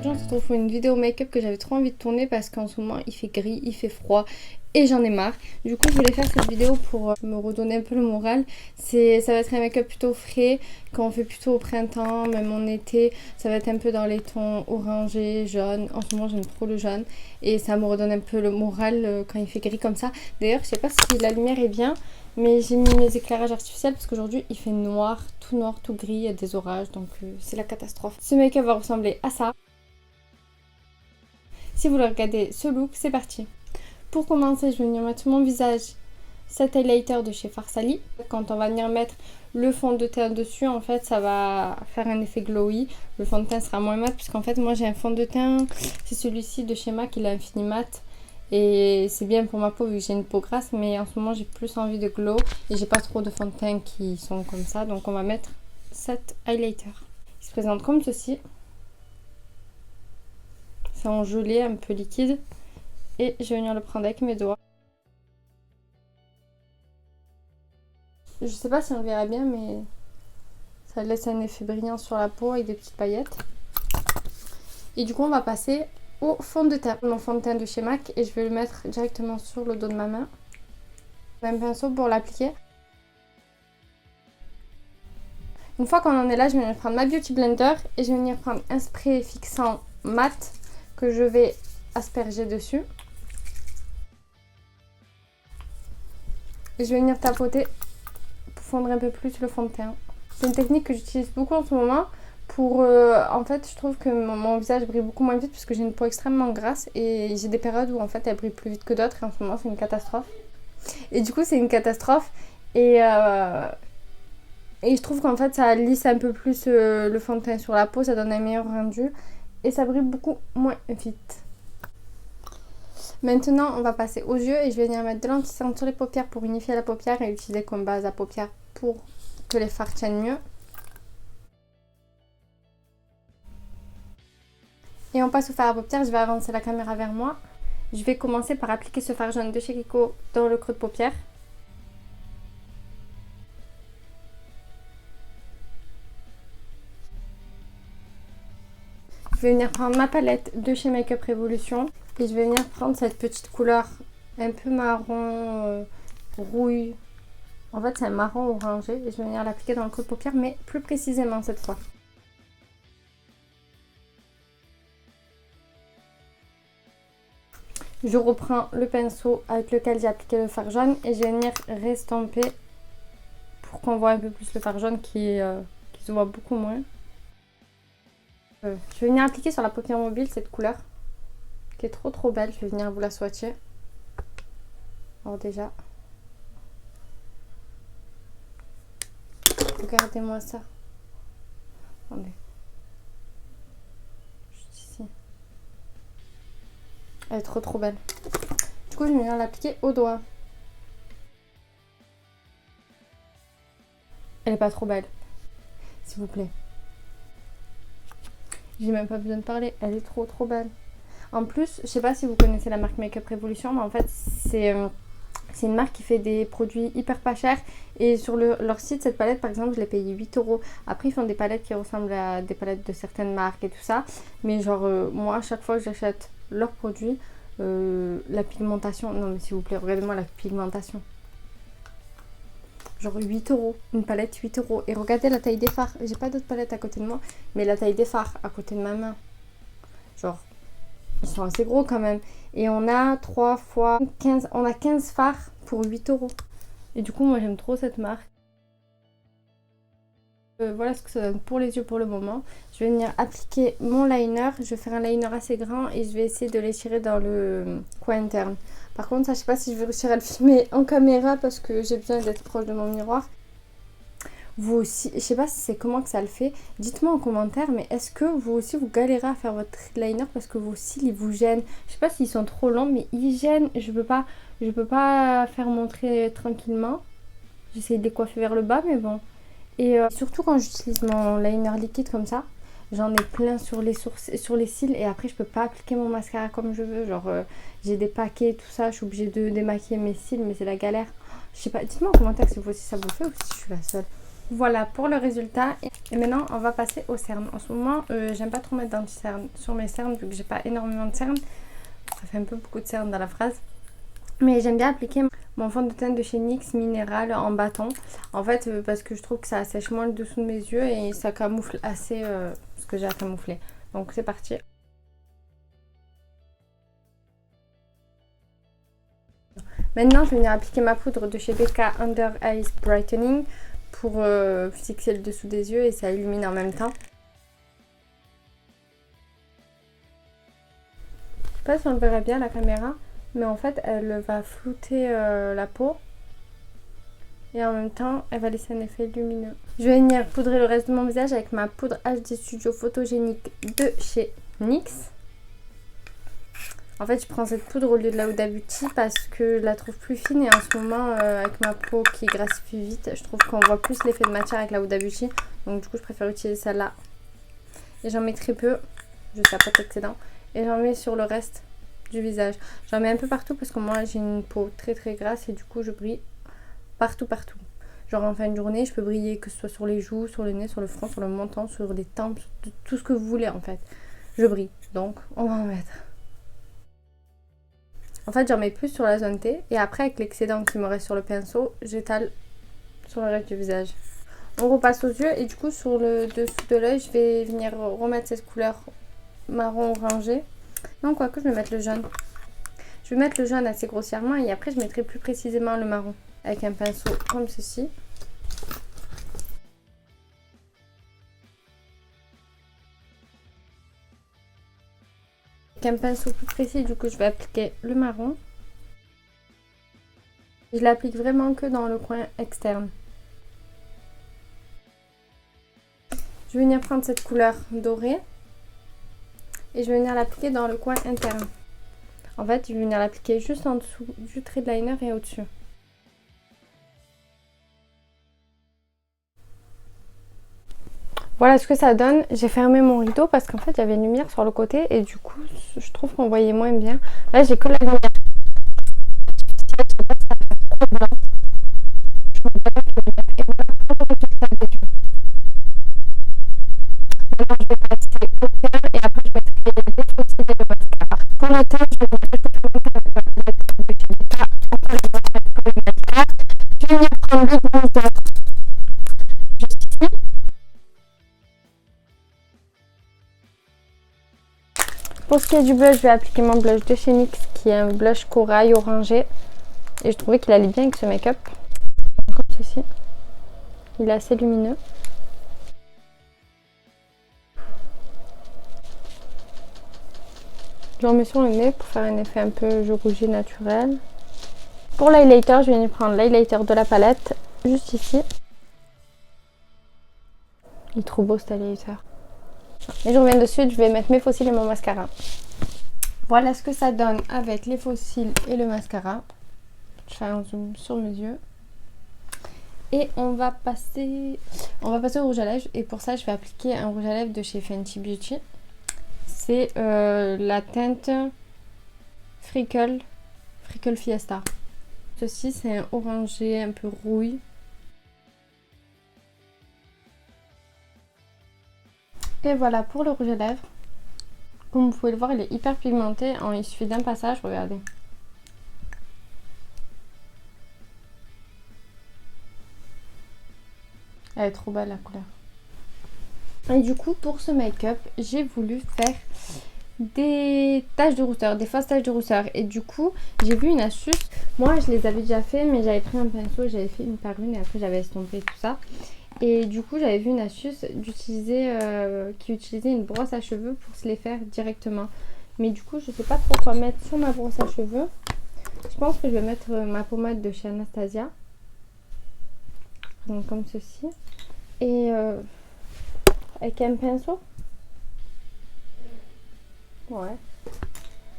Aujourd'hui on se retrouve pour une vidéo make-up que j'avais trop envie de tourner parce qu'en ce moment il fait gris, il fait froid et j'en ai marre. Du coup je voulais faire cette vidéo pour me redonner un peu le moral. Ça va être un make-up plutôt frais, quand on fait plutôt au printemps, même en été. Ça va être un peu dans les tons orangés, jaunes. En ce moment j'aime trop le jaune et ça me redonne un peu le moral quand il fait gris comme ça. D'ailleurs je sais pas si la lumière est bien, mais j'ai mis mes éclairages artificiels parce qu'aujourd'hui il fait noir, tout gris, il y a des orages, donc c'est la catastrophe. Ce make-up va ressembler à ça. Si vous voulez regarder ce look, c'est parti. Pour commencer, je vais venir mettre mon visage cet highlighter de chez Farsali. Quand on va venir mettre le fond de teint dessus, en fait ça va faire un effet glowy. Le fond de teint sera moins mat puisqu'en fait moi j'ai un fond de teint, c'est celui-ci de chez MAC, il a Infini Mat. Et c'est bien pour ma peau vu que j'ai une peau grasse, mais en ce moment j'ai plus envie de glow et j'ai pas trop de fond de teint qui sont comme ça. Donc on va mettre cet highlighter. Il se présente comme ceci. C'est en gelée, un peu liquide. Et je vais venir le prendre avec mes doigts. Je sais pas si on le verra bien, mais ça laisse un effet brillant sur la peau avec des petites paillettes. Et du coup on va passer au fond de teint. Mon fond de teint de chez MAC et je vais le mettre directement sur le dos de ma main. Un pinceau pour l'appliquer. Une fois qu'on en est là, je vais venir prendre ma Beauty Blender et je vais venir prendre un spray fixant mat que je vais asperger dessus. Et je vais venir tapoter pour fondre un peu plus le fond de teint. C'est une technique que j'utilise beaucoup en ce moment pour... en fait, je trouve que mon visage brille beaucoup moins vite parce que j'ai une peau extrêmement grasse et j'ai des périodes où en fait elle brille plus vite que d'autres et en ce moment c'est une catastrophe. Et du coup c'est une catastrophe et je trouve qu'en fait ça lisse un peu plus le fond de teint sur la peau, ça donne un meilleur rendu et ça brille beaucoup moins vite. Maintenant on va passer aux yeux et je vais venir mettre de l'anti-cerne sur les paupières pour unifier la paupière et utiliser comme base à paupières pour que les fards tiennent mieux. Et on passe au fard à paupières, je vais avancer la caméra vers moi. Je vais commencer par appliquer ce fard jaune de chez Kiko dans le creux de paupière. Je vais venir prendre ma palette de chez Make Up Revolution et je vais venir prendre cette petite couleur un peu marron rouille. En fait c'est un marron orangé et je vais venir l'appliquer dans le creux de paupière mais plus précisément cette fois. Je reprends le pinceau avec lequel j'ai appliqué le fard jaune et je vais venir restamper pour qu'on voit un peu plus le fard jaune qui se voit beaucoup moins. Je vais venir appliquer sur la paupière mobile cette couleur qui est trop belle. Je vais venir vous la swatcher. Alors déjà, regardez-moi ça. Attendez. Juste ici. Elle est trop belle. Du coup, je vais venir l'appliquer au doigt. Elle est pas trop belle, s'il vous plaît. J'ai même pas besoin de parler, elle est trop belle. En plus, je sais pas si vous connaissez la marque Make Up Revolution, mais en fait c'est une marque qui fait des produits hyper pas chers. Et sur leur site, cette palette par exemple, je l'ai payée 8 €. Après ils font des palettes qui ressemblent à des palettes de certaines marques et tout ça. Mais genre moi à chaque fois que j'achète leurs produits, la pigmentation, non mais s'il vous plaît, regardez-moi la pigmentation. Genre 8 €, une palette 8 €. Et regardez la taille des fards. J'ai pas d'autres palettes à côté de moi, mais la taille des fards à côté de ma main. Genre, ils sont assez gros quand même. Et on a 3 fois 15, on a 15 fards pour 8 €. Et du coup, moi j'aime trop cette marque. Voilà ce que ça donne pour les yeux pour le moment. Je vais venir appliquer mon liner. Je vais faire un liner assez grand et je vais essayer de l'étirer dans le coin interne. Par contre, ça, je sais pas si je vais réussir à le filmer en caméra parce que j'ai besoin d'être proche de mon miroir. Vous aussi, je sais pas si c'est comment que ça le fait. Dites-moi en commentaire, mais est-ce que vous aussi vous galérez à faire votre liner parce que vos cils ils vous gênent? Je sais pas s'ils sont trop longs, mais ils gênent. Je peux pas faire montrer tranquillement. J'essaie de les coiffer vers le bas, mais bon. Et surtout quand j'utilise mon liner liquide comme ça, j'en ai plein sur les sourcils, sur les cils et après je peux pas appliquer mon mascara comme je veux. Genre j'ai des paquets, tout ça, je suis obligée de démaquiller mes cils mais c'est la galère. Je sais pas, dites-moi en commentaire si vous aussi ça vous fait ou si je suis la seule. Voilà pour le résultat. Et maintenant, on va passer aux cernes. En ce moment, j'aime pas trop mettre d'anti-cernes sur mes cernes vu que j'ai pas énormément de cernes. Ça fait un peu beaucoup de cernes dans la phrase. Mais j'aime bien appliquer mon fond de teint de chez NYX Minéral en bâton. En fait, parce que je trouve que ça assèche moins le dessous de mes yeux et ça camoufle assez ce que j'ai à camoufler. Donc c'est parti. Maintenant, je vais venir appliquer ma poudre de chez BK Under Eyes Brightening pour fixer le dessous des yeux et ça illumine en même temps. Je sais pas si on le verra bien à la caméra, mais en fait, elle va flouter la peau. Et en même temps, elle va laisser un effet lumineux. Je vais venir poudrer le reste de mon visage avec ma poudre HD Studio Photogénique de chez NYX. En fait, je prends cette poudre au lieu de la Huda Beauty parce que je la trouve plus fine. Et en ce moment, avec ma peau qui grassifie vite, je trouve qu'on voit plus l'effet de matière avec la Huda Beauty. Donc du coup, je préfère utiliser celle-là. Et j'en mets très peu. Je tapote l'excédent. Et j'en mets sur le reste du visage. J'en mets un peu partout parce que moi, j'ai une peau très très grasse et du coup, je brille partout. Genre en fin de journée, je peux briller que ce soit sur les joues, sur le nez, sur le front, sur le menton, sur les tempes, sur tout ce que vous voulez en fait. Je brille. Donc, on va en mettre. En fait, j'en mets plus sur la zone T et après, avec l'excédent qui me reste sur le pinceau, j'étale sur le reste du visage. On repasse aux yeux et du coup, sur le dessous de l'œil, je vais venir remettre cette couleur marron orangé. Non, quoique, je vais mettre le jaune. Je vais mettre le jaune assez grossièrement et après, je mettrai plus précisément le marron avec un pinceau comme ceci. Avec un pinceau plus précis, du coup, je vais appliquer le marron. Je l'applique vraiment que dans le coin externe. Je vais venir prendre cette couleur dorée et je vais venir l'appliquer dans le coin interne. En fait, je vais venir l'appliquer juste en dessous du trait de liner et au-dessus. Voilà ce que ça donne. J'ai fermé mon rideau parce qu'en fait, il y avait une lumière sur le côté et du coup, je trouve qu'on voyait moins bien. Là, j'ai que la lumière. Et voilà pour le résultat des yeux. Maintenant, je vais passer au teint et après, je mettrai les fossiles et le mascara. Pour le teint, je vais venir réchauffer mon teint avec la palette de chez BK. Encore les mascaras pour le mascara. Je vais venir prendre le bronzer juste ici. Pour ce qui est du blush, je vais appliquer mon blush de chez NYX qui est un blush corail orangé. Et je trouvais qu'il allait bien avec ce make-up. Comme ceci. Il est assez lumineux. J'en mets sur le nez pour faire un effet un peu jeu rouge naturel. Pour l'highlighter, je vais venir prendre l'highlighter de la palette juste ici. Il est trop beau cet highlighter. Et je reviens de suite, je vais mettre mes faux cils et mon mascara. Voilà ce que ça donne avec les faux cils et le mascara. Je fais un zoom sur mes yeux. Et on va passer au rouge à lèvres. Et pour ça, je vais appliquer un rouge à lèvres de chez Fenty Beauty. C'est la teinte Freckle Fiesta. Ceci, c'est un orangé un peu rouille. Et voilà pour le rouge à lèvres. Comme vous pouvez le voir, il est hyper pigmenté. Il suffit d'un passage, regardez. Elle est trop belle la couleur. Et du coup, pour ce make-up, j'ai voulu faire des taches de rousseur, des fausses taches de rousseur. Et du coup, j'ai vu une astuce. Moi, je les avais déjà fait, mais j'avais pris un pinceau, j'avais fait une par une et après j'avais estompé tout ça. Et du coup, j'avais vu une astuce d'utiliser, qui utilisait une brosse à cheveux pour se les faire directement. Mais du coup, je sais pas trop quoi mettre sur ma brosse à cheveux. Je pense que je vais mettre ma pommade de chez Anastasia. Donc comme ceci. Et avec un pinceau. Ouais.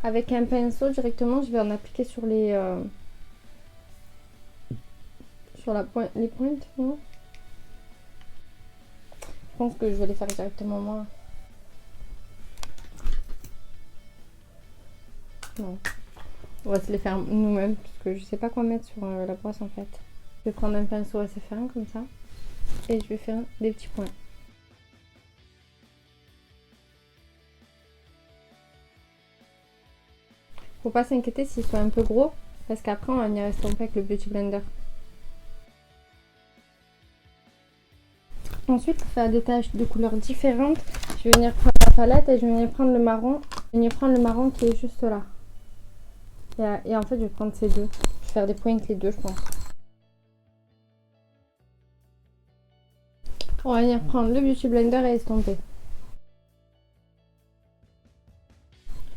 Avec un pinceau directement, je vais en appliquer sur les sur les pointes, non? Je pense que je vais les faire directement moi. Non. On va se les faire nous-mêmes parce que je sais pas quoi mettre sur la brosse en fait. Je vais prendre un pinceau assez fin comme ça. et je vais faire des petits points. Faut pas s'inquiéter s'il soit un peu gros parce qu'après on va venir estomper avec le Beauty Blender. Ensuite, pour faire des taches de couleurs différentes, je vais venir prendre la palette et je vais venir prendre le marron. Je vais venir prendre le marron qui est juste là. Et en fait, je vais prendre ces deux. Je vais faire des points avec les deux, je pense. On va venir prendre le Beauty Blender et estomper.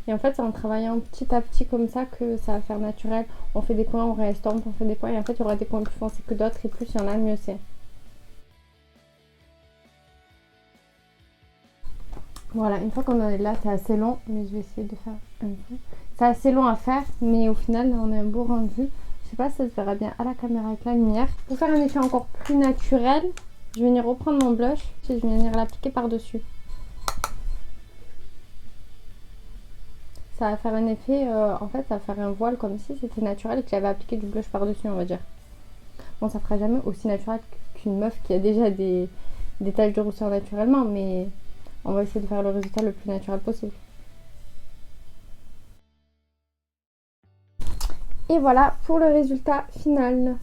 Et en fait, c'est en travaillant petit à petit comme ça que ça va faire naturel. On fait des points, on réestompe, on fait des points. Et en fait, il y aura des points plus foncés que d'autres. Et plus il y en a, mieux c'est. Voilà, une fois qu'on est là, c'est assez long. Mais je vais essayer de faire un peu. C'est assez long à faire, mais au final, on a un beau rendu. Je sais pas si ça se verra bien à la caméra avec la lumière. Pour faire un effet encore plus naturel, je vais venir reprendre mon blush et je vais venir l'appliquer par-dessus. Ça va faire un effet, en fait, ça va faire un voile comme si c'était naturel et que j'avais appliqué du blush par-dessus, on va dire. Bon, ça fera jamais aussi naturel qu'une meuf qui a déjà des taches de rousseur naturellement, mais on va essayer de faire le résultat le plus naturel possible. Et voilà pour le résultat final.